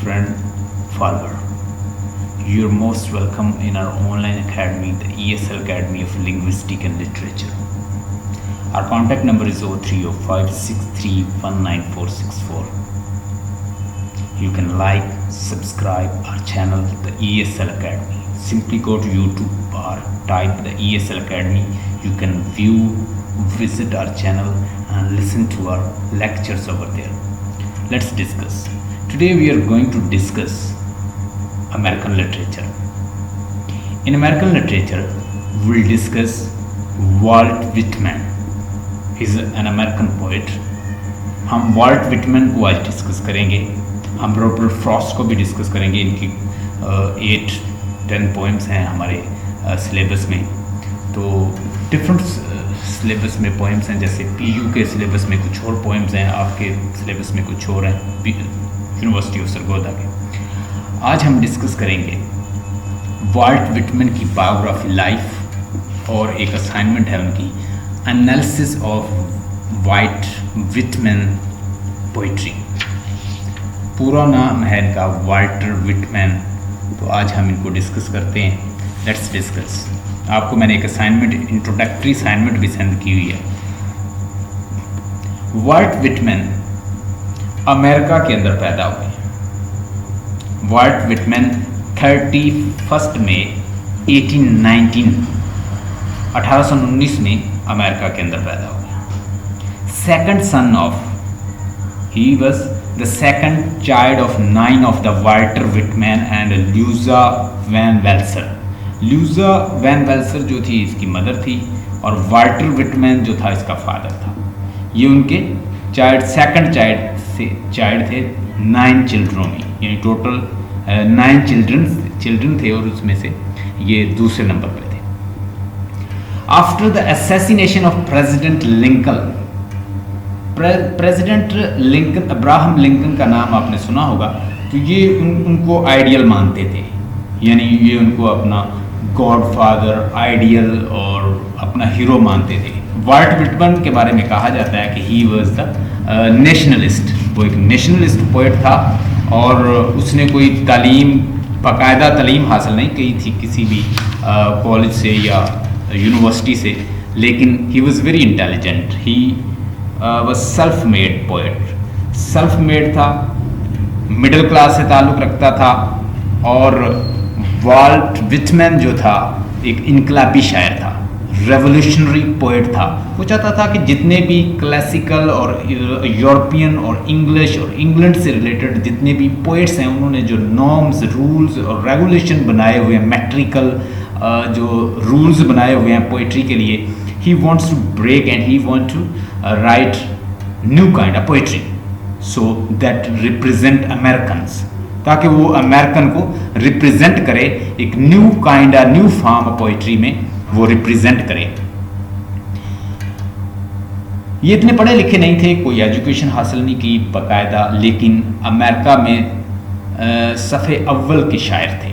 friend Farmer. You're most welcome in our online academy, the ESL Academy of Linguistic and Literature. Our contact number is 030563194464. You can like, subscribe our channel, the ESL Academy. Simply go to YouTube or type the ESL Academy. You can visit our channel and listen to our lectures over there. Let's discuss. Today we are going to discuss American literature. In American literature, we'll discuss Walt Whitman. He's an American poet. हम Walt Whitman को आज discuss करेंगे. हम Robert Frost को भी discuss करेंगे. इनकी 8-10 poems हैं हमारे सिलेबस में. तो डिफरेंट सिलेबस में पोएम्स हैं. जैसे पीयू के सिलेबस में कुछ और पोएम्स हैं, आपके सिलेबस में कुछ और हैं, यूनिवर्सिटी ऑफ सरगोदा के. आज हम डिस्कस करेंगे वॉल्ट विटमैन की बायोग्राफी लाइफ, और एक असाइनमेंट है उनकी analysis of Walt Whitman poetry. पूरा नाम है इनका वाल्टर विटमैन. तो आज हम इनको डिस्कस करते हैं. Let's discuss. आपको मैंने एक असाइनमेंट, इंट्रोडक्टरी असाइनमेंट भी सेंड की हुई है. वॉल्ट विटमैन अमेरिका के अंदर पैदा हुए. वॉल्ट विटमैन 31 मई 1819 में अमेरिका के अंदर पैदा हुए. Second son of, he was the second child of 9 of the Walter Whitman and Louisa Van Velsor. Louisa Van Velsor जो थी इसकी मदर थी, और वाल्टर विटमैन जो था इसका फादर था. ये उनके सेकंड चाइल्ड थे 9 चिल्ड्रों में, यानी टोटल 9 चिल्ड्रन थे, और उसमें से ये दूसरे नंबर पे थे. After the assassination of president Lincoln, president Lincoln, Abraham Lincoln का नाम आपने सुना होगा. तो ये उनको आइडियल मानते थे, यानी ये उनको अपना गॉडफादर, आइडियल और अपना हीरो मानते थे. वॉल्ट विटमैन के बारे में कहा जाता है कि ही वॉज द नेशनलिस्ट. वो एक नेशनलिस्ट पोएट था, और उसने कोई बाकायदा तालीम हासिल नहीं की थी किसी भी कॉलेज से या यूनिवर्सिटी से, लेकिन he was very intelligent. He was self made poet. Self made था, मिडिल क्लास से ताल्लुक़ रखता था, और वॉल्ट विटमैन जो था एक इनकलाबी शायर था, रेवोल्यूशनरी पोएट था. वो चाहता था कि जितने भी क्लासिकल और यूरोपियन और इंग्लिश और इंग्लैंड से रिलेटेड जितने भी पोएट्स हैं, उन्होंने जो नॉर्म्स, रूल्स और रेगुलेशन बनाए हुए हैं, मैट्रिकल जो रूल्स बनाए हुए हैं पोइट्री के लिए, he wants to break and he want to write new kind of poetry so that represent Americans, ताकि वो अमेरिकन को रिप्रेजेंट करे, एक new kind of new form of poetry में वो रिप्रेजेंट करे. ये इतने पढ़े लिखे नहीं थे, कोई एजुकेशन हासिल नहीं की बाकायदा, लेकिन अमेरिका में सफ़े अव्वल के शायर थे.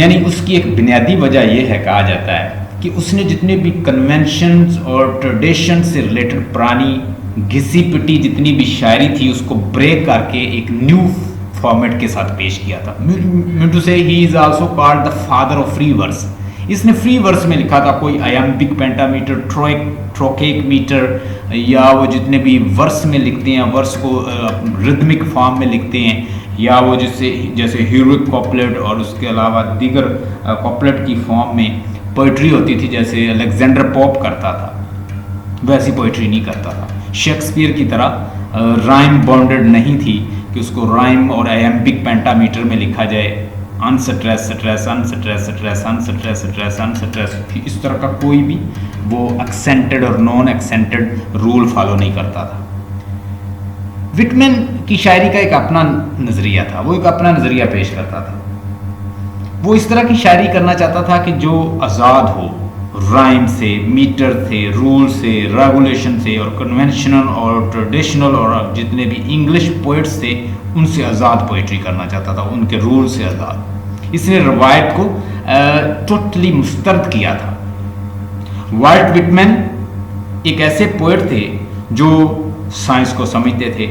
यानी उसकी एक बुनियादी वजह यह है, कहा जाता है कि उसने जितने भी कन्वेंशंस और ट्रेडिशन से रिलेटेड पुरानी घिसी पिटी जितनी भी शायरी थी, उसको ब्रेक करके एक न्यू फॉर्मेट के साथ पेश किया था. Mean to say he is also called the father of free verse. इसने फ्री वर्स में लिखा था, कोई आयम्बिक, पेंटामीटर, ट्रोकेक मीटर, या वो जितने भी वर्स में लिखते हैं, वर्स को रिदमिक फॉर्म में लिखते हैं, या वो जैसे हीरोइक कॉपलेट और उसके अलावा दीगर कॉपलेट की फॉर्म में पोइट्री होती थी, जैसे अलेक्जेंडर पॉप करता था, वैसी पोइट्री नहीं करता था. शेक्सपियर की तरह राइम बाउंडेड नहीं थी कि उसको राइम और आयम्बिक पेंटामीटर में लिखा जाए, unstress stress unstress stress unstress stress unstress, इस तरह का कोई भी वो एक्सेंटेड और नॉन एक्सेंटेड रूल फॉलो नहीं करता था. विटमैन की शायरी का एक अपना नज़रिया था, वो एक अपना नज़रिया पेश करता था. वो इस तरह की शायरी करना चाहता था कि जो आज़ाद हो, राइम से, मीटर से, रूल से, रेगुलेशन से, और कन्वेंशनल और ट्रेडिशनल और जितने भी इंग्लिश पोइट्स थे उनसे आज़ाद पोइट्री करना चाहता था, उनके रूल से आज़ाद. इसने रवायत को टोटली मुस्तरद किया था. वॉल्ट विटमैन एक ऐसे पोएट थे जो साइंस को समझते थे,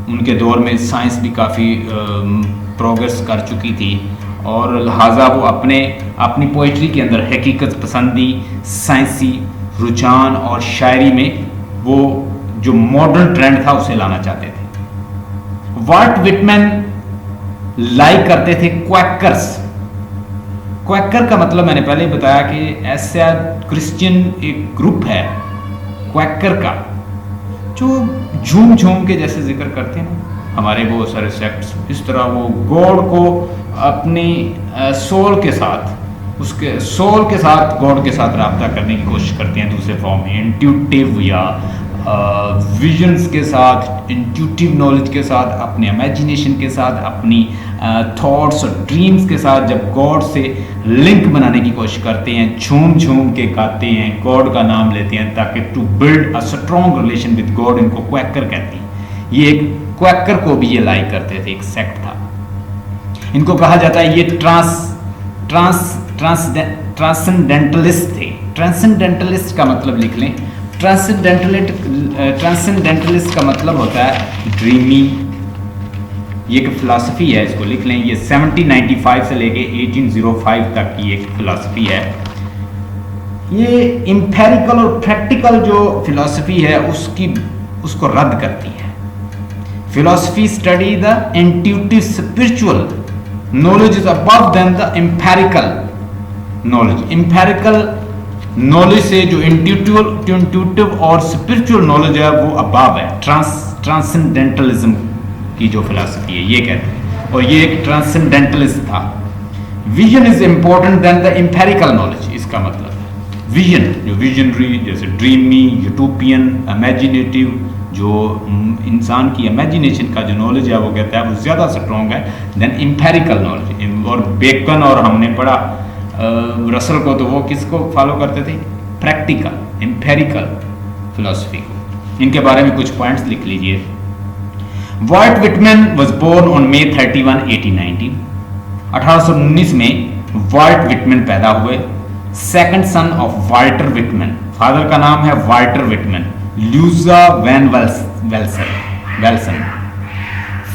उनके दौर में साइंस भी काफ़ी प्रोग्रेस कर चुकी थी और लिहाजा वो अपनी पोइट्री के अंदर हकीकत पसंदी, साइंसी रुझान और शायरी में वो जो मॉडर्न ट्रेंड था उसे लाना चाहते थे। वाल्ट विटमैन लाइक करते थे क्वैकर्स। क्वैकर का मतलब मैंने पहले ही बताया कि ऐसा क्रिश्चियन एक ग्रुप है क्वैकर का जो झूम झूम के जैसे जिक्र करते हैं हमारे वो सारे सेक्ट्स, इस तरह वो गॉड को अपनी सोल के साथ, उसके सोल के साथ गॉड के साथ रब्ता करने की कोशिश करते हैं दूसरे फॉर्म में, इंट्यूटिव या विजन्स के साथ, इंट्यूटिव नॉलेज के साथ, अपने इमेजिनेशन के साथ, अपनी थॉट्स और ड्रीम्स के साथ जब गॉड से लिंक बनाने की कोशिश करते हैं, झूम झूम के गाते हैं, गॉड का नाम लेते हैं ताकि to build a strong relation with God, इनको क्वैकर कहते हैं। ये एक क्वैकर को भी ये लाइक करते थे, एक सेक्ट था। इनको कहा जाता है ये ट्रांसेंडेंटलिस्ट थे। ट्रांसेंडेंटलिस्ट का मतलब लिख लें, ट्रांसेंडेंटलिस्ट का मतलब होता है ड्रीमी। ये एक फिलॉसफी है, इसको लिख लें। ये 1795 से लेके 1805 तक की एक फिलॉसफी है। ये इंपेरिकल और प्रैक्टिकल जो फिलॉसफी है उसको रद्द करती है। Philosophy study the intuitive spiritual knowledge is above then the empirical knowledge. Empirical knowledge से जो इंट्यूटिव और स्पिरिचुअल नॉलेज है वो अबव है। ट्रांसेंडेंटलिज्म की जो फिलॉसफी है ये कहते हैं, और ये एक ट्रांसेंडेंटलिस्ट था। Vision is important then the empirical knowledge, इसका मतलब है विजन, जो विजनरी जैसे ड्रीमी, यूटोपियन, इमेजिनेटिव, जो इंसान की इमेजिनेशन का जो नॉलेज है वो कहता है वो ज़्यादा स्ट्रॉन्ग है देन इंपेरिकल नॉलेज। और बेकन और हमने पढ़ा रसल को, तो वो किसको फॉलो करते थे? प्रैक्टिकल एम्पेरिकल फिलॉसफी को। इनके बारे में कुछ पॉइंट्स लिख लीजिए। Walt Whitman was born on May 31, 1819। 1819 में वाल्ट विटमैन पैदा हुए, second son of Walter Whitman. Father का नाम है Walter Whitman, Louisa Van Velsor.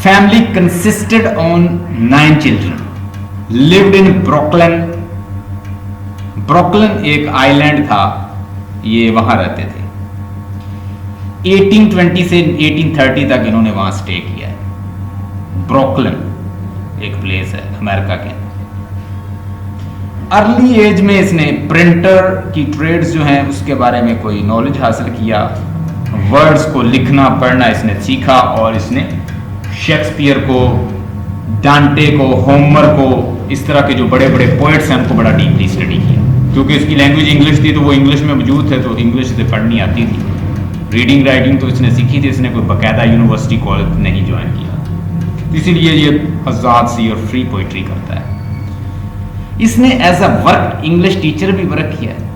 Family consisted on 9 children, lived in Brooklyn. Brooklyn एक आइलैंड था, ये वहां रहते थे। 1820 से 1830 तक इन्होंने वहां स्टे किया है। ब्रुकलिन एक प्लेस है अमेरिका के। अर्ली एज में इसने प्रिंटर की ट्रेड्स जो हैं उसके बारे में कोई नॉलेज हासिल किया। वर्ड्स को लिखना पढ़ना इसने सीखा और इसने शेक्सपियर को, डांटे को, होमर को, इस तरह के जो बड़े बड़े पोएट्स हैं उनको बड़ा डीपली स्टडी किया। क्योंकि इसकी लैंग्वेज इंग्लिश थी तो वो इंग्लिश में मौजूद थे, तो इंग्लिश से पढ़नी आती थी। रीडिंग राइटिंग तो इसने सीखी थी, इसने कोई बाकायदा यूनिवर्सिटी कॉलेज नहीं ज्वाइन किया, इसीलिए ये आज़ाद सी और फ्री पोइट्री करता है। इसने as a work English teacher भी वर्क किया है।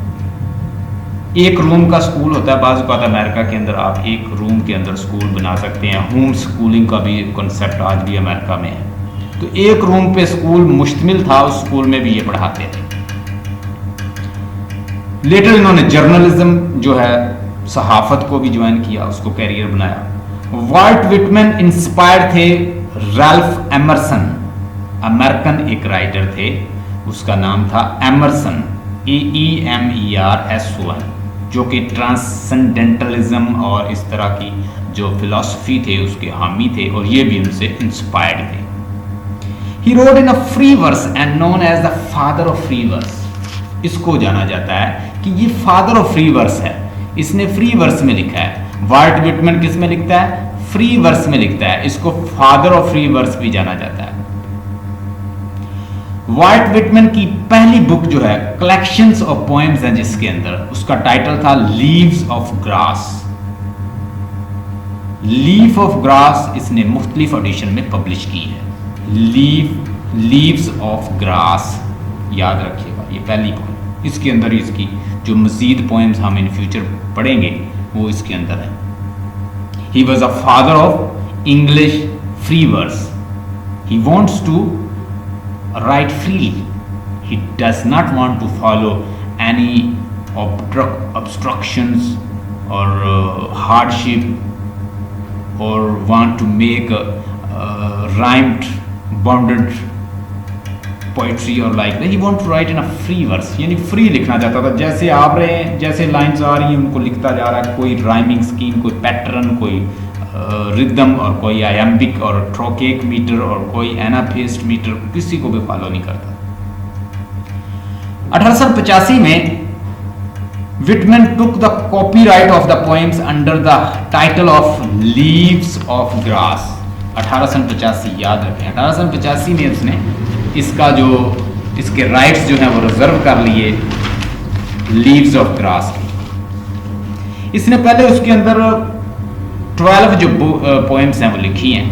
एक रूम का स्कूल होता है, बाज़ औक़ात अमेरिका के अंदर आप एक रूम के अंदर स्कूल बना सकते हैं। होम स्कूलिंग का भी कॉन्सेप्ट आज भी अमेरिका में है। तो एक रूम पे स्कूल मुश्तमिल था, उस स्कूल में भी ये पढ़ाते थे। लेटर इन्होंने जर्नलिज्म जो है, सहाफत को भी ज्वाइन किया, उसको कैरियर बनाया। वाल्ट विटमैन इंस्पायर्ड थे रैल्फ एमरसन। अमेरिकन एक राइटर थे, उसका नाम था एमरसन, EEMERSON, जो कि ट्रांसेंडेंटलिज्म और इस तरह की जो फिलॉसफी थे उसके हामी थे, और ये भी उनसे इंस्पायर्ड थे। He wrote in a free verse and known as the father of free verse. इसको जाना जाता है कि ये फादर ऑफ फ्री वर्स है, इसने फ्री वर्स में लिखा है। वाल्ट विटमैन किस में लिखता है? फ्री वर्स में लिखता है। इसको फादर ऑफ फ्री वर्स भी जाना जाता है। वाल्ट विटमैन की पहली बुक जो है कलेक्शंस ऑफ पोएम्स है, जिसके अंदर उसका टाइटल था leaves of grass. Leaf of grass इसने मुख्तलिफ एडिशन में पब्लिश की है। लीव्स ऑफ ग्रास याद रखिएगा, ये पहली पोएम। इसके अंदर ही इसकी जो मजीद पोएम्स हम इन फ्यूचर पढ़ेंगे वो इसके अंदर है। He was a father of English free verse. He wants to write freely. He does not want to follow any obstructions or hardship or want to make a rhymed bounded poetry or like that. He want to write in a free verse, यानी free लिखना चाहता था, जैसे आप रहे हैं, जैसे lines आ रही हैं उनको लिखता जा रहा है, कोई राइमिंग स्कीम, कोई पैटर्न, कोई रिदम और कोई आयम्बिक और ट्रोकेक मीटर और कोई एनाफेस्ट मीटर, किसी को भी फॉलो नहीं करता। 1885 में Whitman took the copyright of the poems under the title of Leaves of Grass। 1885 याद रखें, 1885 में उसने इसका जो इसके राइट्स जो हैं वो रिजर्व कर लिए लीव्स ऑफ ग्रास की। इसने पहले उसके अंदर 12 जो पोएम्स हैं वो लिखी हैं,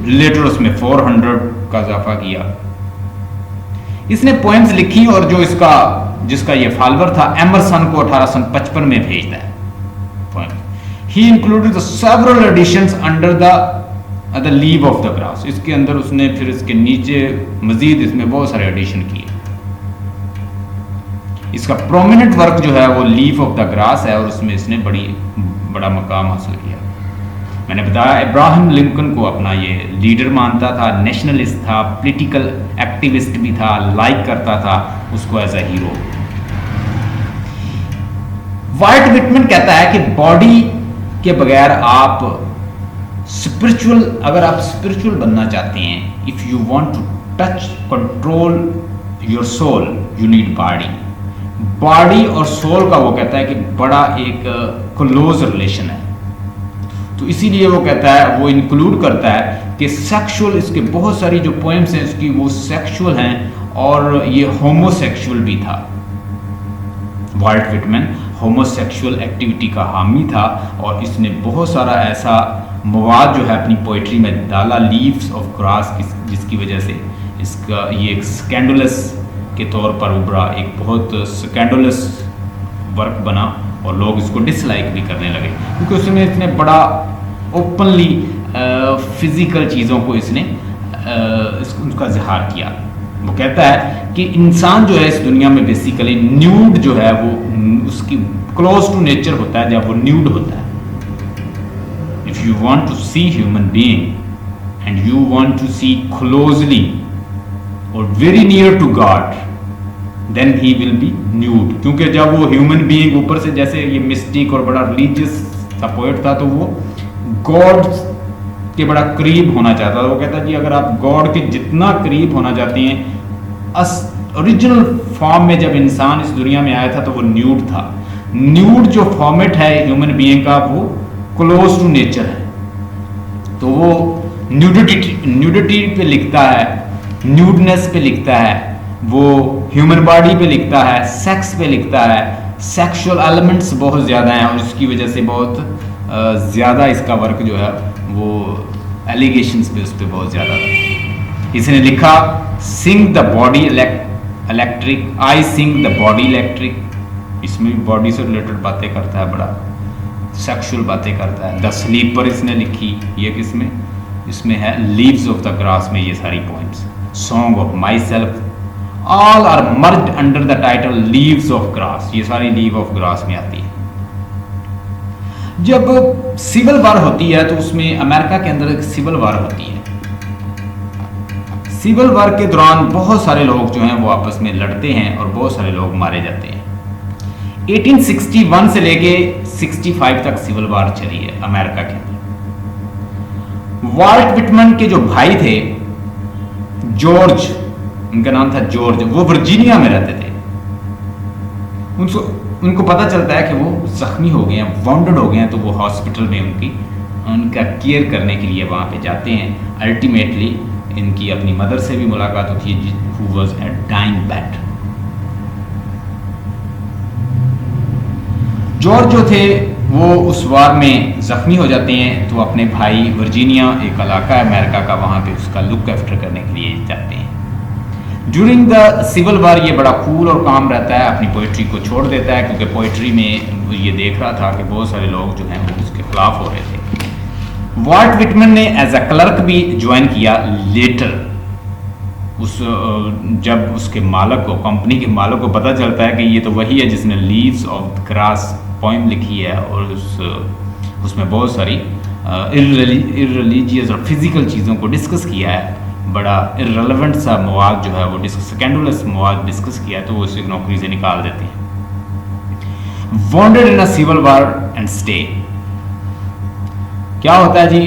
लेटर उसमें 400 का इजाफा किया। इसने पोएम्स लिखी और जो इसका जिसका ये फॉलोअर था एमरसन को 1855 में भेजता है poem. He included the several editions under the leave of the grass. इसके अंदर उसने फिर इसके नीचे मजीद इसमें बहुत सारे एडिशन किए। इसका प्रोमिनेंट वर्क जो है वो लीव ऑफ द ग्रास है और उसमें इसने बड़ा मकाम हासिल किया। मैंने बताया इब्राहिम लिंकन को अपना ये लीडर मानता था, नेशनलिस्ट था, पॉलिटिकल एक्टिविस्ट भी था, लाइक करता था उसको as a hero. Walt Whitman कहता है कि बॉडी के बगैर आप स्पिरिचुअल, अगर आप स्पिरिचुअल बनना चाहते हैं, if you want to touch control your soul you need body. Body और सोल का वो कहता है कि बड़ा एक क्लोज रिलेशन है। तो इसीलिए वो कहता है, वो इंक्लूड करता है कि सेक्सुअल, इसके बहुत सारी जो पोएम्स हैं इसकी वो सेक्सुअल हैं और ये होमोसेक्सुअल भी था। वाल्ट विटमैन होमोसेक्सुअल एक्टिविटी का हामी था और इसने बहुत सारा ऐसा मवाद जो है अपनी पोइट्री में डाला लीव्स ऑफ ग्रास, जिसकी वजह से इसका ये एक स्कैंडलस के तौर पर उभरा, एक बहुत स्कैंडलस वर्क बना और लोग इसको डिसलाइक भी करने लगे क्योंकि उसमें इसने बड़ा ओपनली फिजिकल चीज़ों को इसने उसका इजहार किया। वो कहता है कि इंसान जो है इस दुनिया में बेसिकली न्यूड जो है वो उसकी क्लोज टू नेचर होता है जब वो न्यूड होता है। If you want to see human being and you want to see closely और very near to God then he will be nude. क्योंकि जब वो ह्यूमन बीइंग ऊपर से, जैसे ये मिस्टिक और बड़ा रिलीजियस सा पोएट था, तो वो गॉड के बड़ा करीब होना चाहता था। वो कहता है कि अगर आप गॉड के जितना करीब होना चाहते हैं, ओरिजिनल फॉर्म में जब इंसान इस दुनिया में आया था तो वो न्यूड था। न्यूड जो फॉर्मेट है ह्यूमन बीइंग का वो क्लोज टू नेचर है। तो वो न्यूडिटी पे लिखता है, न्यूडनेस पे लिखता है, वो ह्यूमन बॉडी पे लिखता है, सेक्स पे लिखता है, सेक्सुअल एलिमेंट्स बहुत ज़्यादा हैं और इसकी वजह से बहुत ज़्यादा इसका वर्क जो है वो एलिगेशंस पे उस पर बहुत ज़्यादा था। इसने लिखा sing the body electric, I sing the body electric. इसमें भी बॉडी से रिलेटेड बातें करता है, बड़ा सेक्सुअल बातें करता है। द स्लीपर इसने लिखी, ये किसमें, इसमें है लीव्स ऑफ द ग्रास में ये सारी poems. Song of myself, all are merged under the title leaves of grass. ये सारी लीव ऑफ ग्रास में आती है। जब सिविल वार होती है तो उसमें अमेरिका के अंदर एक सिविल वार होती है। सिविल वार के दौरान बहुत सारे लोग जो हैं वो आपस में लड़ते हैं और बहुत सारे लोग मारे जाते हैं। 1861 से लेके 65 तक सिविल वार चली है अमेरिका के अंदर। वाल्ट विटमैन के जो भाई थे जॉर्ज, उनका नाम था जॉर्ज, वो वर्जीनिया में रहते थे। उनको पता चलता है कि वो जख्मी हो गए हैं, वाउंडेड हो गए हैं, तो वो हॉस्पिटल में उनका केयर करने के लिए वहाँ पे जाते हैं। अल्टीमेटली इनकी अपनी मदर से भी मुलाकात होती है who was at dying bed. George जो थे वो उस वार में जख्मी हो जाते हैं, तो अपने भाई वर्जीनिया, एक इलाका है अमेरिका का, वहाँ पे उसका लुक आफ्टर करने के लिए जाते हैं। ड्यूरिंग द सिविल वार ये बड़ा कूल और काम रहता है, अपनी पोइट्री को छोड़ देता है क्योंकि पोइट्री में ये देख रहा था कि बहुत सारे लोग जो हैं वो उसके खिलाफ हो रहे थे। वाल्ट विटमैन ने एज अ क्लर्क भी ज्वाइन किया लेटर। जब उसके मालक को, कंपनी के मालक को पता चलता है कि ये तो वही है जिसने लीव्स ऑफ ग्रास पोइम लिखी है और उसमें बहुत सारी इररिलीजियस और फिजिकल चीज़ों को डिस्कस किया है, बड़ा इररेलेवेंट सा मवाद जो है वो स्कैंडुलस मवाद डिस्कस किया है, तो वो उसे नौकरी से निकाल देते हैं। Wounded in a civil war and stay, क्या होता है जी,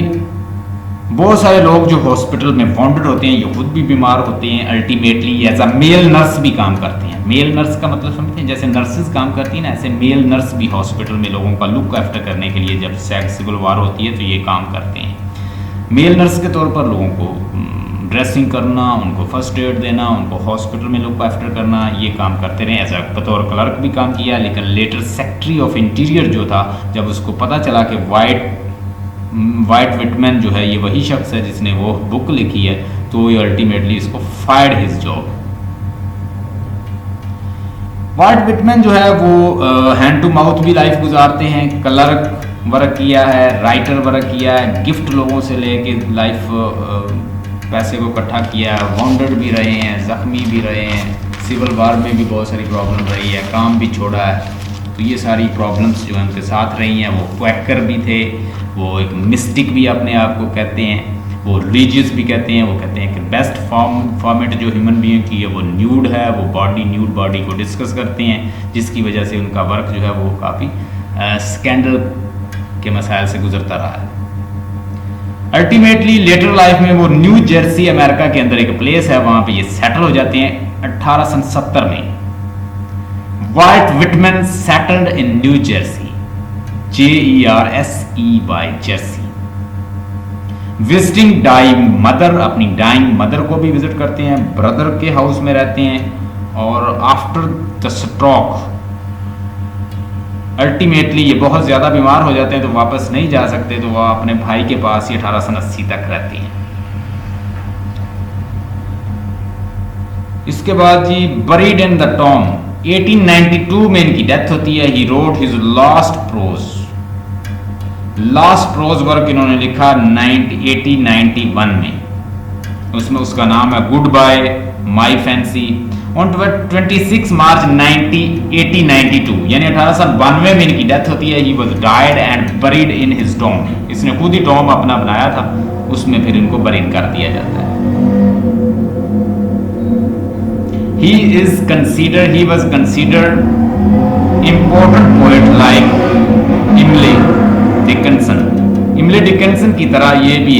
बहुत सारे लोग जो हॉस्पिटल में वॉन्डेड होते हैं, ये खुद भी बीमार होते हैं, ultimately as a male nurse भी काम करते हैं। मेल नर्स का मतलब समझते हैं, जैसे नर्सेज काम करती हैं ना, ऐसे मेल नर्स भी हॉस्पिटल में लोगों का लुक आफ्टर करने के लिए, जब सिविल वार होती है तो ये काम करते हैं। मेल नर्स के तौर पर लोगों को ड्रेसिंग करना, उनको फर्स्ट एड देना, उनको हॉस्पिटल में लुक आफ्टर करना, ये काम करते रहे। ऐसा बतौर क्लर्क भी काम किया, लेकिन लेटर सेक्रेटरी ऑफ इंटीरियर जो था, जब उसको पता चला कि वाइट विटमैन जो है ये वही शख्स है जिसने वो बुक लिखी है, तो ये अल्टीमेटली इसको fired his job. White Whitman जो है वो हैंड टू माउथ भी लाइफ गुजारते हैं, क्लर्क वर्क किया है, राइटर वर्क किया है, गिफ्ट लोगों से लेके लाइफ पैसे को इकट्ठा किया है, वॉन्डेड भी रहे हैं, ज़ख्मी भी रहे हैं, सिविल वार में भी बहुत सारी प्रॉब्लम रही है, काम भी छोड़ा है। तो ये सारी प्रॉब्लम्स जो है उनके साथ रही हैं। वो क्वैकर भी थे, वो एक मिस्टिक भी अपने आप को कहते हैं, वो रिलीजियस भी कहते हैं। वो कहते हैं कि बेस्ट फॉर्मेट जो ह्यूमन बीइंग की है वो न्यूड है, वो न्यूड बॉडी को डिस्कस करते हैं, जिसकी वजह से उनका वर्क जो है वो काफ़ी स्कैंडल के मसाइल से गुजरता रहा है। अल्टीमेटली लेटर लाइफ में वो न्यू जर्सी अमेरिका के अंदर एक प्लेस है, वहाँ पे ये सेटल हो जाते हैं 1870 में। Walt Whitman settled in New Jersey, JERSEY, Jersey. Visiting dying mother, अपनी डाइंग मदर को भी विजिट करते हैं, ब्रदर के हाउस में रहते हैं, और आफ्टर द स्ट्रोक अल्टीमेटली ये बहुत ज़्यादा बीमार हो जाते हैं तो वापस नहीं जा सकते, तो वह अपने भाई के पास ही 1880 तक रहती हैं। इसके बाद जी बरीड इन द टॉम, 1892 में इनकी डेथ होती है। He wrote his last prose work इन्होंने लिखा 1891 में, उसमें उसका नाम है good bye my fancy. On 26 मार्च 1892 यानी 1892 में इनकी डेथ होती है। He was died and buried in his Tom, इसने खुद ही टॉम अपना बनाया था, उसमें फिर इनको बरीड कर दिया जाता है। He was considered important poet like Emily Dickinson। इमली डिकिंसन की तरह ये भी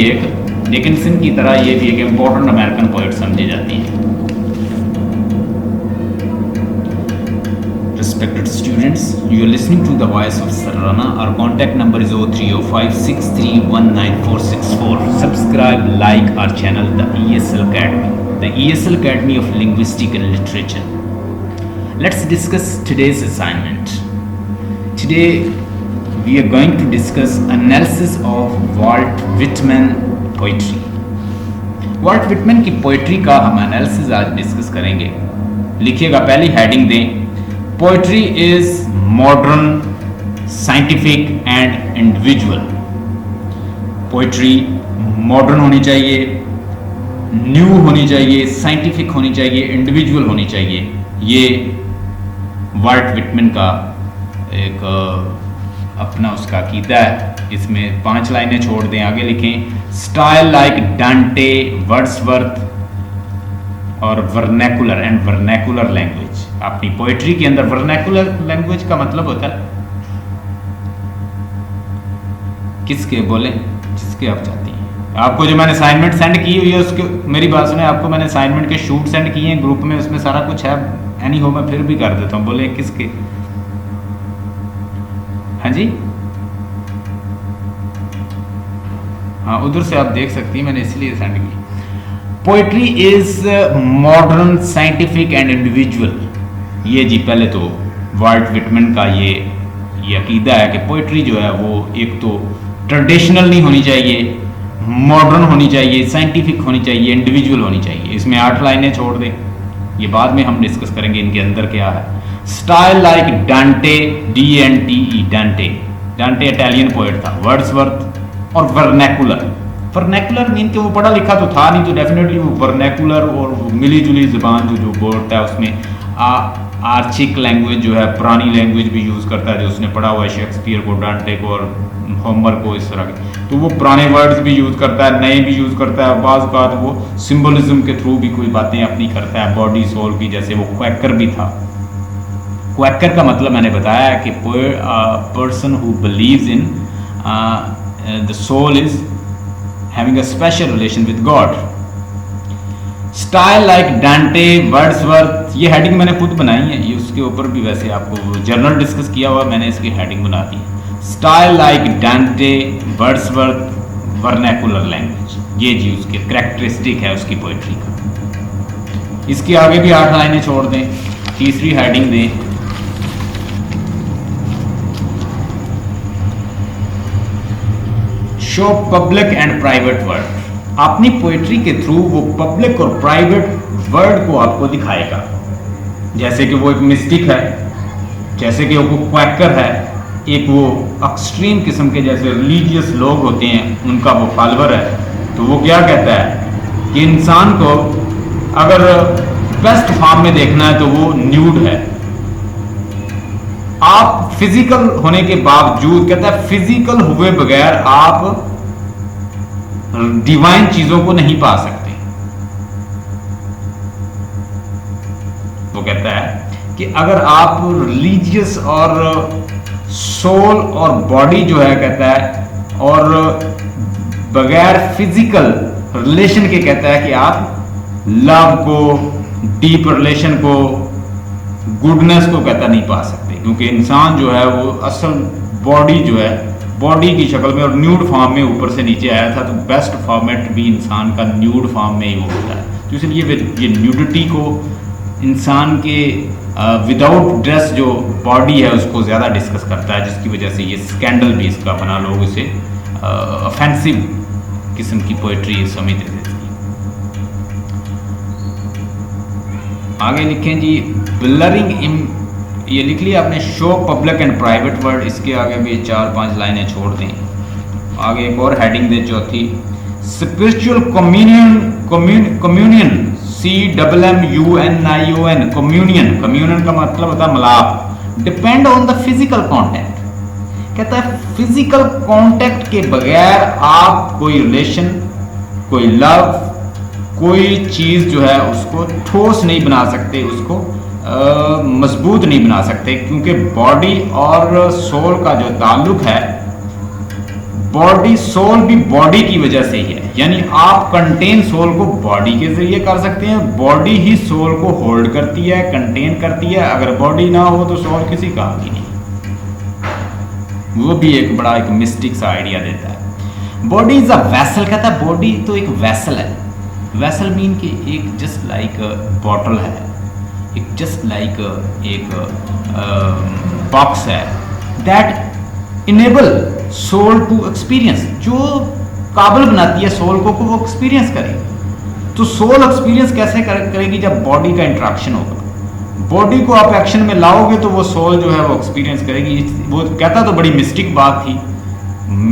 एक इम्पोर्टेंट अमेरिकन पोएट समझी जाती है। Respected students, you are listening to the voice of Sir Rana. Our contact number is 030563194464. Subscribe, like our channel, the ESL Academy, the ESL Academy of Linguistics and Literature. Let's discuss today's assignment. Today we are going to discuss analysis of Walt Whitman poetry. Walt Whitman की poetry का हम analysis आज discuss करेंगे। लिखिएगा, पहली heading दें, poetry is modern, scientific and individual. Poetry modern होनी चाहिए, न्यू होनी चाहिए, साइंटिफिक होनी चाहिए, इंडिविजुअल होनी चाहिए। ये वाल्ट विटमैन का एक अपना उसका अकीदा है। इसमें 5 लाइनें छोड़ दें, आगे लिखें, स्टाइल लाइक डांटे, वर्ड्सवर्थ और वर्नैकुलर एंड वर्नैकुलर लैंग्वेज। अपनी पोइट्री के अंदर वर्नैकुलर लैंग्वेज का मतलब होता है किसके बोले, जिसके आप चाहती हैं। आपको जो मैंने असाइनमेंट सेंड की हुई है उसके, मेरी बात सुने, आपको मैंने असाइनमेंट के शूट सेंड किए हैं ग्रुप में, उसमें सारा कुछ है। एनी हो मैं फिर भी कर देता हूँ, बोले किसके। हाँ जी, हाँ उधर से आप देख सकती हैं, मैंने इसलिए सेंड की। Poetry is modern, scientific and individual. ये जी पहले तो वाल्ट विटमैन का ये अकीदा है कि पोइट्री जो है वो एक तो ट्रेडिशनल नहीं होनी चाहिए, मॉडर्न होनी चाहिए, साइंटिफिक होनी चाहिए, इंडिविजुअल होनी चाहिए। इसमें 8 लाइनें छोड़ दें, ये बाद में हम डिस्कस करेंगे इनके अंदर क्या है। स्टाइल लाइक डांटे, DANTE, डांटे इटालियन पोएट था। वर्ड्सवर्थ और वर्नैकुलर मीन कि वो पढ़ा लिखा तो था नहीं, तो डेफिनेटली वो वर्नैकुलर और मिली जुली जुबान जो बोलता है उसमें आर्चिक लैंग्वेज जो है, पुरानी लैंग्वेज भी यूज़ करता है, जो उसने पढ़ा हुआ है शेक्सपियर को, डांटे को और होमर को, इस तरह के, तो वो पुराने वर्ड्स भी यूज़ करता है, नए भी यूज़ करता है। बाज़ का वो सिंबलिज्म के थ्रू भी कोई बातें अपनी करता है, बॉडी सोल की, जैसे वो क्वैकर भी था। क्वैकर का मतलब मैंने बताया कि person who believes in the soul is having a special relation with God. Style like Dante, Wordsworth, ये हेडिंग मैंने खुद बनाई है, ये उसके ऊपर भी वैसे आपको जर्नल डिस्कस किया हुआ, मैंने इसकी हेडिंग बना दी। Style like Dante, Wordsworth, vernacular language, ये जी उसके करैक्टरिस्टिक है उसकी पोइट्री का। इसके आगे भी 8 लाइनें छोड़ दें, तीसरी हेडिंग दें, show public and private word. अपनी पोइट्री के थ्रू वो पब्लिक और प्राइवेट वर्ड को आपको दिखाएगा, जैसे कि वो एक मिस्टिक है, जैसे कि वो क्वैकर है, एक वो एक्सट्रीम किस्म के जैसे रिलीजियस लोग होते हैं उनका वो फॉलोअर है। तो वो क्या कहता है कि इंसान को अगर बेस्ट फॉर्म में देखना है तो वो न्यूड है। आप फिजिकल होने के बावजूद, कहता है फिजिकल हुए बगैर आप डिवाइन चीजों को नहीं पा सकते। वो कहता है कि अगर आप रिलीजियस और सोल और बॉडी जो है, कहता है, और बगैर फिजिकल रिलेशन के, कहता है कि आप लव को, डीप रिलेशन को, गुडनेस को, कहता नहीं पा सकते, क्योंकि इंसान जो है वो असल बॉडी जो है, बॉडी की शक्ल में और न्यूड फॉर्म में ऊपर से नीचे आया था। तो बेस्ट फॉर्मेट भी इंसान का न्यूड फॉर्म में ही वो होता है। तो इसलिए ये न्यूडिटी को, इंसान के विदाउट ड्रेस जो बॉडी है उसको ज़्यादा डिस्कस करता है, जिसकी वजह से ये स्कैंडल भी इसका बना, लोग इसे ऑफेंसिव किस्म की पोइट्री समझते थे। आगे लिखें जी, ब्लरिंग, ये लिख लिया आपने, show public and private word. इसके आगे भी 4-5 लाइनें छोड़ दें, आगे एक और हेडिंग दें, चौथी, स्पिरिचुअल कम्युनियन, CMMUNION, कम्युनियन का मतलब होता है मिलाप, depend on the physical contact. कहता है फिजिकल कॉन्टैक्ट के बगैर आप कोई रिलेशन, कोई लव, कोई चीज जो है उसको ठोस नहीं बना सकते, उसको मजबूत नहीं बना सकते, क्योंकि बॉडी और सोल का जो ताल्लुक है, बॉडी सोल भी बॉडी की वजह से ही है। यानी आप कंटेन सोल को बॉडी के जरिए कर सकते हैं, बॉडी ही सोल को होल्ड करती है, कंटेन करती है। अगर बॉडी ना हो तो सोल किसी काम की नहीं। वो भी एक बड़ा एक मिस्टिक सा आइडिया देता है। बॉडी इज अ वेसल, कहता है बॉडी तो एक वेसल है। वेसल मीन कि एक जस्ट लाइक बॉटल है, एक जस्ट लाइक एक बॉक्स है, that enable soul to experience, जो काबिल बनाती है सोल को वो एक्सपीरियंस करे। तो सोल एक्सपीरियंस कैसे करेगी? जब बॉडी का इंट्रैक्शन होगा, बॉडी को आप एक्शन में लाओगे तो वो सोल जो है वो एक्सपीरियंस करेगी। वो कहता तो बड़ी मिस्टिक बात थी,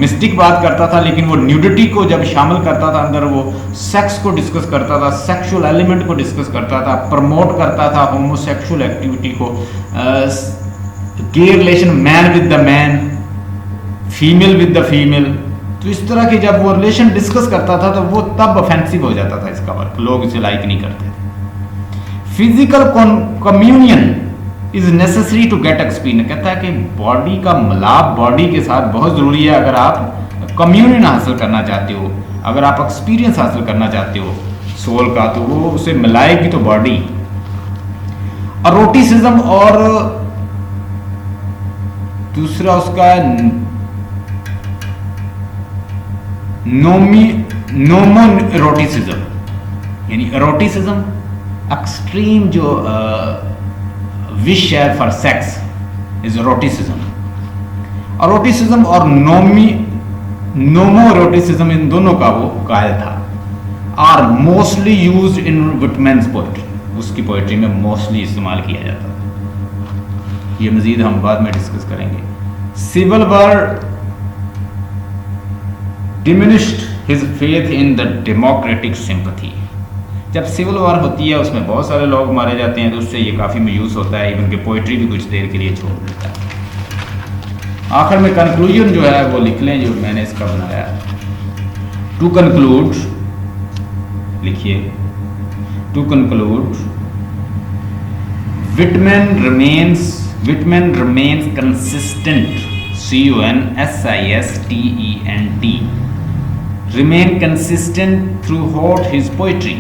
मिस्टिक बात करता था, लेकिन वो न्यूडिटी को जब शामिल करता था अंदर, वो सेक्स को डिस्कस करता था, सेक्सुअल एलिमेंट को डिस्कस करता था, प्रमोट करता था होमोसेक्सुअल एक्टिविटी को, gay relation, man with the man, female with the female. तो इस तरह के जब वो रिलेशन डिस्कस करता था तो वो तब ऑफेंसिव हो जाता था इसका वर्क, लोग इसे लाइक नहीं करते थे। Physical communion is necessary to get experience, कहता है कि बॉडी का मिलाप बॉडी के साथ बहुत जरूरी है अगर आप कम्युनियन हासिल करना चाहते हो, अगर आप एक्सपीरियंस हासिल करना चाहते हो सोल का, तो वो उसे मिलाएगी तो बॉडी। एरोटिसिज्म और दूसरा उसका नोमो एरोटिसिज्म, यानी एरोटिसिज्म एक्सट्रीम जो विश है for sex is eroticism. Eroticism और नोमो एरोटिसिज्म, इन दोनों का वो कायल था। Are mostly used in Whitman's poetry, उसकी पोएट्री में मोस्टली इस्तेमाल किया जाता था। ये मजीद हम बाद में डिस्कस करेंगे। Civil war diminished his faith in the democratic sympathy, जब सिविल वॉर होती है उसमें बहुत सारे लोग मारे जाते हैं, तो उससे ये काफ़ी मायूस होता है, इवन के पोइट्री भी कुछ देर के लिए छोड़ देता है। आखिर में कंक्लूजन जो है वो लिख लें जो मैंने इसका बनाया। टू कंक्लूड, लिखिए, to conclude, Whitman remains consistent, consistent, remain consistent throughout his poetry.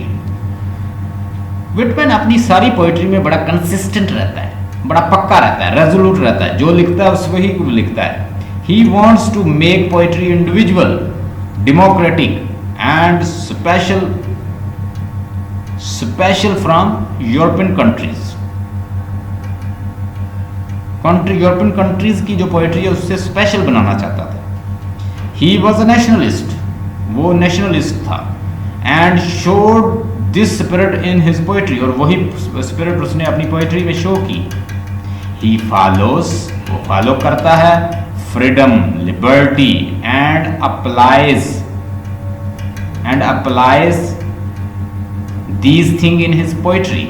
Whitman अपनी सारी पोइट्री में बड़ा कंसिस्टेंट रहता है, बड़ा पक्का रहता है, रेजोल्यूट रहता है, जो लिखता है उस वही को लिखता है। He wants to make poetry individual, democratic and special from European countries. European countries की जो पोइट्री है उससे स्पेशल बनाना चाहता था। ही वॉज अ नेशनलिस्ट, वो नेशनलिस्ट था, and showed this spirit in his poetry, और वही स्पिरिट उसने अपनी पोइट्री में शो की। ही फॉलोज, वो फॉलो करता है freedom, liberty and applies these thing in his poetry.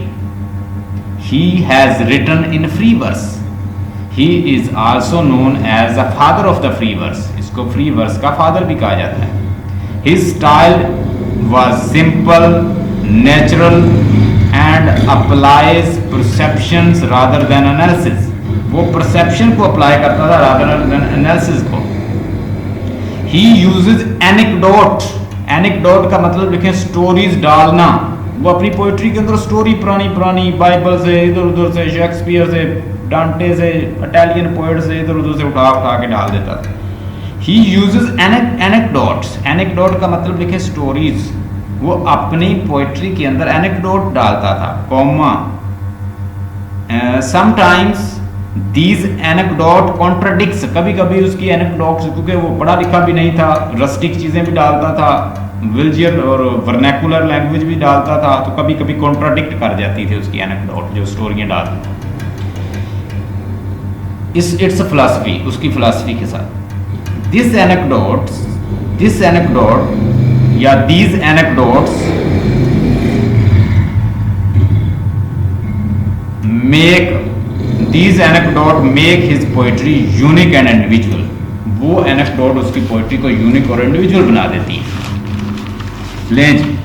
He has written in free verse. He is also known as the father of the free verse. इसको free verse का father भी कहा जाता है। His style was simple, natural and applies perceptions rather than analysis. वो perception को apply करता था rather than analysis को। He uses anecdote. Anecdote का मतलब लिखें stories डालना। वो अपनी पोइट्री के अंदर स्टोरी पुरानी बाइबल से, इधर उधर से, शेक्सपियर से, डांटे से, इटालियन पोएट से इधर उधर से उठा के डाल देता था। He uses anecdotes. एनेक्डोट का मतलब लिखे स्टोरीज। वो अपनी पोइट्री के अंदर एनेक्डोट डालता था, comma. Sometimes these anecdote contradicts, कभी कभी उसकी एनेक्डोट्स, क्योंकि वो पढ़ा लिखा भी नहीं था, रस्टिक चीज़ें भी डालता था, विल्जियर और वर्नैकुलर लैंग्वेज भी डालता था, तो कभी कभी कॉन्ट्राडिक्ट कर जाती थी उसकी एनेक्डोट, जो स्टोरियाँ डालती थी। इट्स फिलॉसफी, उसकी फिलॉसफी के साथ। दिस एनेक्डोट या these anecdotes make his poetry unique and individual. वो एनेक्डोट उसकी पोइट्री को यूनिक और इंडिविजुअल बना देती है। लें जी,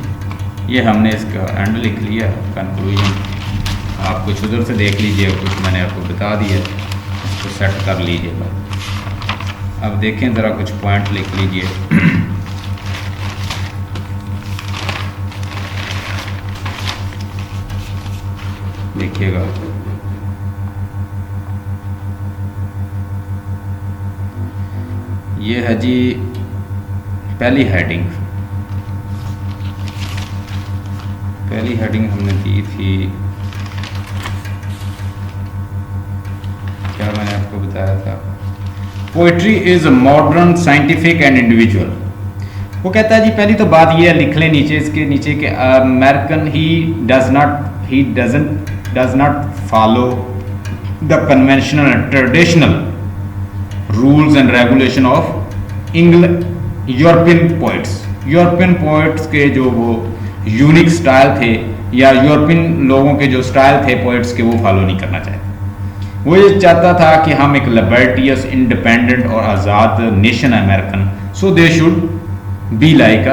ये हमने इसका एंड लिख लिया, कंक्लूजन। आप कुछ उधर से देख लीजिए, कुछ मैंने आपको बता दिया, इसको सेट कर लीजिए। अब देखें ज़रा, कुछ पॉइंट लिख लीजिए। देखिएगा, ये है जी पहली हेडिंग हमने दी थी, क्या मैंने आपको बताया था, poetry is modern, scientific and individual. वो कहता है जी, पहली तो बात ये है, लिख लें नीचे, इसके नीचे के American, he does not follow the conventional and traditional rules and regulation of European poets के जो वो यूनिक स्टाइल थे, या यूरोपियन लोगों के जो स्टाइल थे पोइट्स के, वो फॉलो नहीं करना चाहते। वो ये चाहता था कि हम एक लिबर्टियस, इंडिपेंडेंट और आज़ाद nation American, so they should be like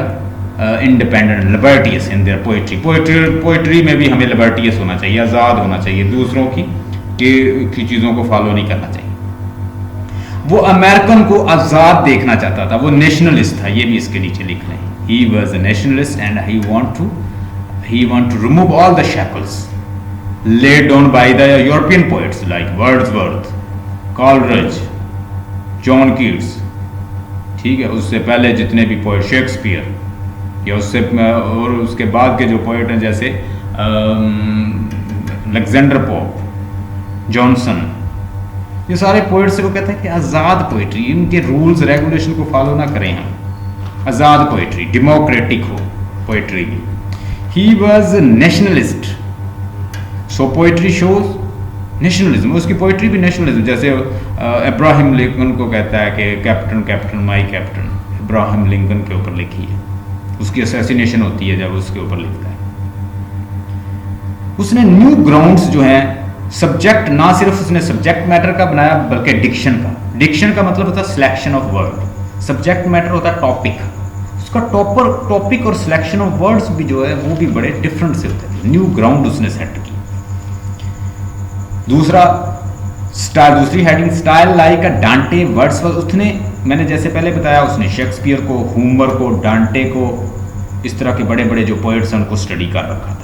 independent, libertious in their poetry में भी हमें लिबर्टियस होना चाहिए, आज़ाद होना चाहिए, दूसरों की चीज़ों को फॉलो नहीं करना चाहिए। वो अमेरिकन को आज़ाद देखना चाहता था, वो नेशनलिस्ट था, ये भी इसके नीचे लिख लें। He was a nationalist and he want to remove all the shackles laid down by the European poets like Wordsworth, Coleridge, John Keats, ठीक है, उससे पहले जितने भी पोएट, शेक्सपियर, या उससे और उसके बाद के जो पोएट हैं जैसे अलेक्जेंडर पोप, जॉनसन, ये सारे पोएट से वो कहते हैं कि आज़ाद पोइट्री, इनके रूल्स रेगुलेशन को फॉलो ना करें, हम आज़ाद पोइट्री, डेमोक्रेटिक हो पोइट्री की। He was nationalist, so poetry shows nationalism, उसकी पोइट्री भी नेशनलिज्म, जैसे अब्राहम लिंकन को कहता है कि captain my captain, Abraham Lincoln के ऊपर लिखी है, उसकी असैसिनेशन होती है जब उसके ऊपर लिखता है। उसने न्यू ग्राउंड्स जो हैं सब्जेक्ट, ना सिर्फ उसने सब्जेक्ट मैटर का बनाया बल्कि डिक्शन का। डिक्शन का मतलब होता है selection of word, subject matter होता है टॉपिक। उसका टॉपिक और सिलेक्शन ऑफ वर्ड्स भी जो है वो भी बड़े डिफरेंट से होते हैं। न्यू ग्राउंड उसने सेट की। दूसरा स्टाइल, दूसरी हेडिंग स्टाइल लाइक अ डांटे वर्ड्सवर्थ। उसने, मैंने जैसे पहले बताया, उसने शेक्सपियर को, होमर को, डांटे को, इस तरह के बड़े बड़े जो पोइट्स हैं उनको स्टडी कर रखा था।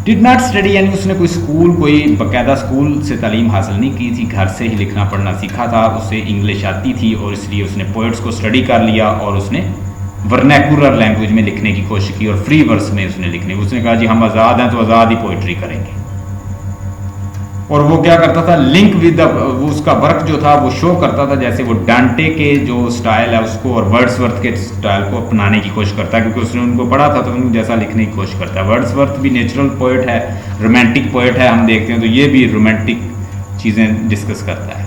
डिड नॉट स्टडी यानी उसने कोई स्कूल, कोई बाकायदा स्कूल से तालीम हासिल नहीं की थी, घर से ही लिखना पढ़ना सीखा था, उसे इंग्लिश आती थी और इसलिए उसने पोइट्स को स्टडी कर लिया और उसने वर्नैकुलर लैंग्वेज में लिखने की कोशिश की और फ्री वर्स में उसने लिखने, उसने कहा जी हम आज़ाद हैं तो आज़ाद ही पोइट्री करेंगे। और वो क्या करता था, लिंक विद वो उसका वर्क जो था वो शो करता था जैसे वो डांटे के जो स्टाइल है उसको और वर्ड्सवर्थ के स्टाइल को अपनाने की कोशिश करता है, क्योंकि उसने उनको पढ़ा था तो उनको जैसा लिखने की कोशिश करता है। वर्ड्सवर्थ भी नेचुरल पोएट है, रोमांटिक पोएट है, हम देखते हैं तो ये भी रोमांटिक चीज़ें डिस्कस करता है।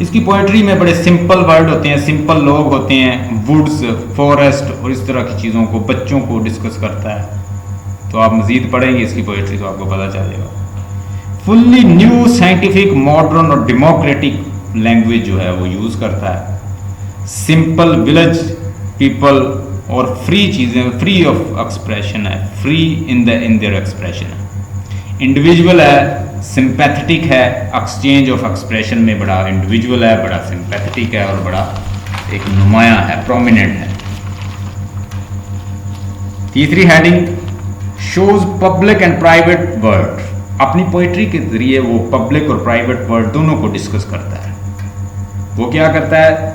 इसकी पोएट्री में बड़े सिंपल वर्ड होते हैं, सिंपल लोग होते हैं, वुड्स, फॉरेस्ट और इस तरह की चीज़ों को, बच्चों को डिस्कस करता है। तो आप मज़ीद पढ़ेंगे इसकी पोएट्री तो आपको पता चलेगा। फुल्ली न्यू साइंटिफिक मॉडर्न और डेमोक्रेटिक लैंग्वेज जो है वो यूज़ करता है। सिंपल विलेज पीपल और फ्री चीज़ें, फ्री ऑफ एक्सप्रेशन है, फ्री इन देयर एक्सप्रेशन है। इंडिविजुअल है, सिंपैथेटिक है, एक्सचेंज ऑफ एक्सप्रेशन में बड़ा इंडिविजुअल है, बड़ा सिंपैथेटिक है और बड़ा एक नुमाया है, प्रोमिनेंट है। तीसरी heading shows public and private word. अपनी पोइट्री के जरिए वो पब्लिक और प्राइवेट वर्ड दोनों को डिस्कस करता है। वो क्या करता है,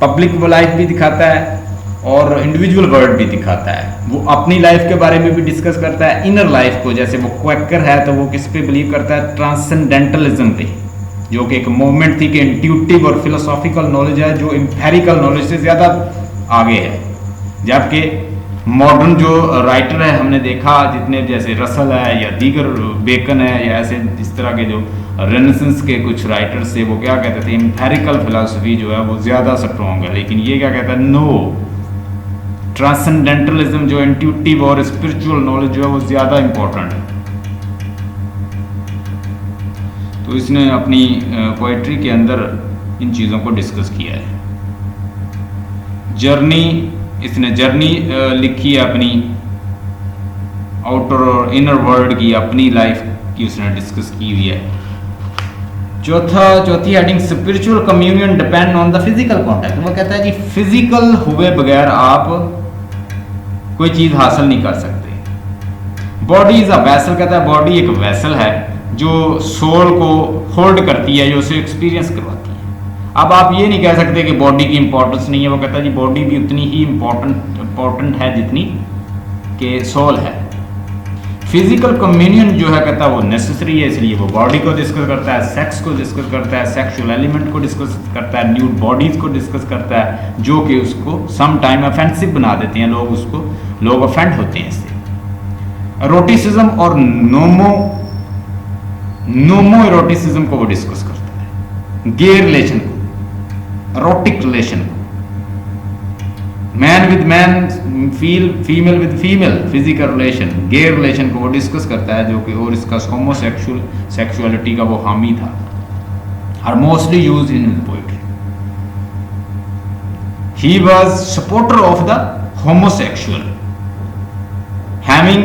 पब्लिक लाइफ भी दिखाता है और इंडिविजुअल वर्ड भी दिखाता है। वो अपनी लाइफ के बारे में भी डिस्कस करता है, इनर लाइफ को, जैसे वो क्वैकर है तो वो किस पे बिलीव करता है, ट्रांसेंडेंटलिज्म पे, जो कि एक मूवमेंट थी कि इंट्यूटिव और फिलोसॉफिकल नॉलेज है जो एम्पेरिकल नॉलेज से ज़्यादा आगे है। जबकि मॉडर्न जो राइटर है हमने देखा जितने, जैसे रसल है या दीगर बेकन है या ऐसे इस तरह के जो रेनेसेंस के कुछ राइटर्स थे, वो क्या कहते थे, एम्पेरिकल फिलॉसफी जो है वो ज़्यादा स्ट्रॉन्ग है। लेकिन ये क्या कहता है, नो, ट्रांसेंडेंटलिज्म जो इंट्यूटिव और स्पिरिचुअल नॉलेज जो है वो ज़्यादा इंपॉर्टेंट है। तो इसने अपनी पोइट्री के अंदर इन चीज़ों को डिस्कस किया है। जर्नी, इसने जर्नी लिखी है अपनी, आउटर और इनर वर्ल्ड की, अपनी लाइफ की उसने डिस्कस की हुई है। चौथी heading spiritual communion depend on the physical contact. वो कहता है जी फिजिकल हुए बगैर आप कोई चीज़ हासिल नहीं कर सकते। बॉडी इज अ वैसल, कहता है बॉडी एक वैसल है जो सोल को होल्ड करती है, जो उसे एक्सपीरियंस करवाती है। अब आप ये नहीं कह सकते कि बॉडी की इंपॉर्टेंस नहीं है। वो कहता है जी बॉडी भी उतनी ही इम्पोर्टेंट है जितनी कि सोल है। फिजिकल कम्युनियन जो है कहता है वो नेसेसरी है, इसलिए वो बॉडी को डिस्कस करता है, सेक्स को डिस्कस करता है, सेक्सुअल एलिमेंट को डिस्कस करता है, न्यूड बॉडीज को डिस्कस करता है, जो कि उसको सम टाइम ऑफेंसिव बना देते हैं लोग ऑफेंड होते हैं इससे। एरोटिसिज्म और नोमो एरोटिसिज्म को वो डिस्कस करता है, गे रिलेशन को, एरोटिक रिलेशन को, man with man, female with female, physical relation, gay relation को वो डिस्कस करता है, जो कि और इसका होमोसेक्सुअलिटी का वो हामी था, are mostly used in poetry. He was supporter of the homosexual. Having,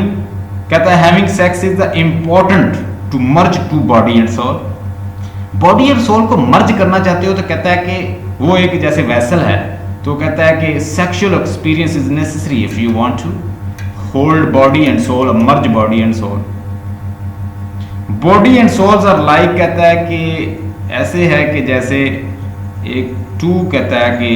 कहता है having sex is the important to merge to body and soul. Body and soul को मर्ज करना चाहते हो तो कहता है कि वो एक जैसे वैसल है, तो कहता है कि sexual experience is necessary if you want to hold body and soul, merge body and soul. Body and souls are like, कहता है कि ऐसे है कि जैसे एक टू, कहता है कि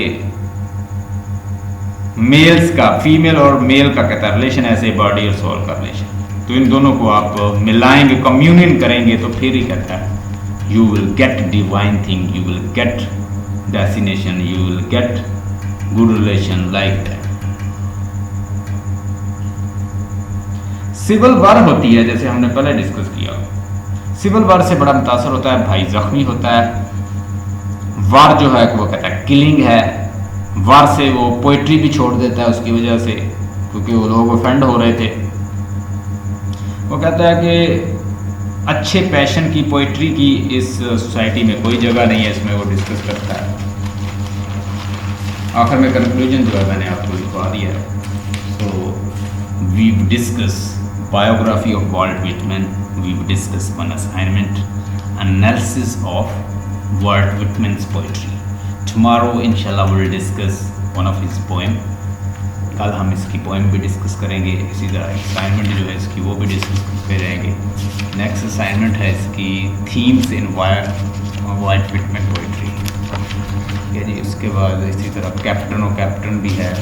मेल्स का, फीमेल और मेल का कहता है रिलेशन, ऐसे बॉडी और सोल का रिलेशन। तो इन दोनों को आप मिलाएंगे, कम्युनियन करेंगे तो फिर ही कहता है you will get divine thing, you will get destination, you will get good relation like that. Civil war होती है, जैसे हमने पहले डिस्कस किया, सिविल वार से बड़ा मुतासर होता है, भाई जख्मी होता है। वार जो है वो कहता है किलिंग है। वार से वो पोइट्री भी छोड़ देता है उसकी वजह से, क्योंकि वो लोग ऑफेंड हो रहे थे। वो कहता है कि अच्छे पैशन की पोइट्री की इस सोसाइटी में कोई जगह नहीं है, इसमें वो डिस्कस करता है। आखिर में कंक्लूजन जो है मैंने आपको लिखवा दिया है। So we discuss biography of Walt Whitman, we discuss one assignment analysis of Walt Whitman's poetry. Tomorrow इंशाल्लाह will discuss one of his poem. कल हम इसकी पोएम भी डिस्कस करेंगे, इसी तरह असाइनमेंट जो है इसकी वो भी डिस्कस करते रहेंगे। नेक्स्ट असाइनमेंट है इसकी थीम्स इन वॉल्ट विटमैन पोइट्री, ठीक है जी। उसके बाद इसी तरह कैप्टन और कैप्टन भी है,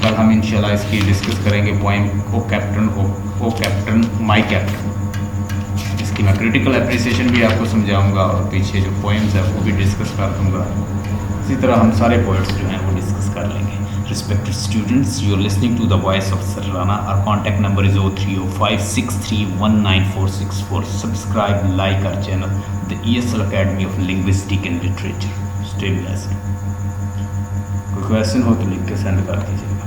कल हम इंशाल्लाह इसकी डिस्कस करेंगे poem O Captain my Captain. इसकी मैं क्रिटिकल अप्रिसिएशन भी आपको समझाऊंगा और पीछे जो पोएम्स है वो भी डिस्कस कर दूँगा। इसी तरह हम सारे पोएट्स जो हैं वो डिस्कस कर लेंगे। Respected students, you are listening to the voice of Sir Rana. Our contact number is 030563194464. Subscribe, like our channel, the ESL Academy of Linguistic and Literature. Stay blessed. कोई क्वेश्चन हो तो लिख के सेंड कर दीजिएगा।